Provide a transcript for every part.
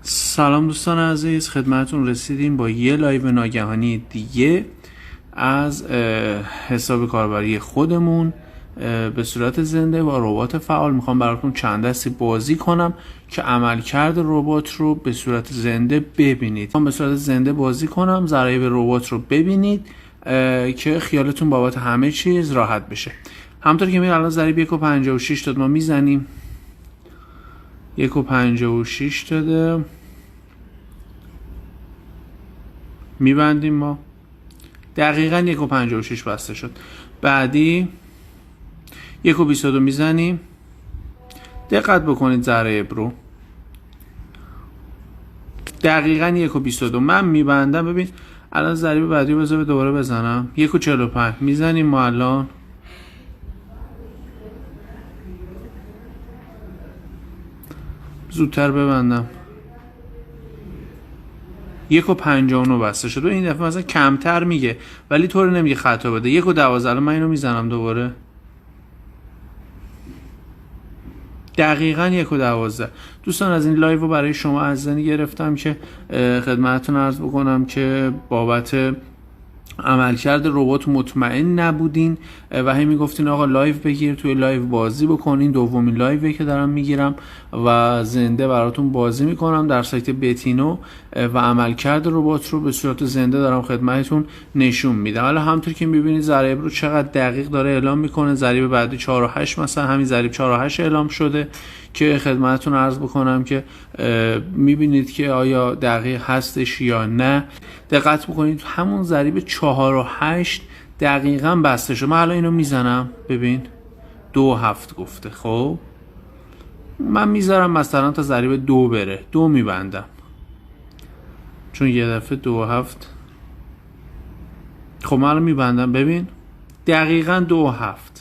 سلام دوستان عزیز، خدمتون رسیدیم با یه لایو ناگهانی دیگه از حساب کاربری خودمون به صورت زنده با ربات فعال. میخوام براتون چند دستی بازی کنم که عملکرد ربات رو به صورت زنده ببینید. میخوام به صورت زنده بازی کنم، ضرایب ربات رو ببینید که خیالتون بابت همه چیز راحت بشه. همونطور که میبینید الان ضریب 1.56 داد، ما میزنیم 1.56 داده، میبندیم، ما دقیقا 1.56 بسته شد. بعدی 1.22 میزنیم، دقت بکنید ضرایب رو دقیقا 1.22 من میبندم. ببین الان ضریب بعدی رو بذار دوباره بزنم، 1.45 میزنیم ما الان، زودتر ببندم، 1.59 بسته شد. و این دفعه مثلا کمتر میگه ولی طوری نمیگه خطا بده. 1.12 الان من اینو میزنم دوباره، دقیقاً 1.12. دوستان از این لایو رو برای شما عزیزانی گرفتم که خدمتتون عرض بکنم که بابت عملکرد ربات مطمئن نبودین و همین میگفتین آقا لایو بگیر، توی لایو بازی بکنین. دومین لایویه که دارم میگیرم و زنده براتون بازی میکنم در سایت بتینو و عملکرد ربات رو به صورت زنده دارم خدمتتون نشون میدم. حالا همونطور که میبینید ضریب رو چقدر دقیق داره اعلام میکنه. ضریب بعدی 4.8 مثلا همین ضریب 4.8 اعلام شده که خدمتتون عرض بکنم که میبینید که آیا دقیق هستش یا نه. دقت بکنید همون ضریب 4.8 دقیقاً بسته شد. من الان اینو میزنم، ببین 2.7 گفته. خب من میذارم مثلا تا ضریب 2 بره، 2 میبندم چون یه دفعه 2.7. خب من الان میبندم، ببین دقیقاً 2.7.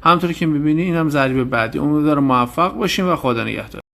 همونطوری که میبینی اینم ضریب بعدی. امیدوارم موفق باشیم و خدا نگهدار.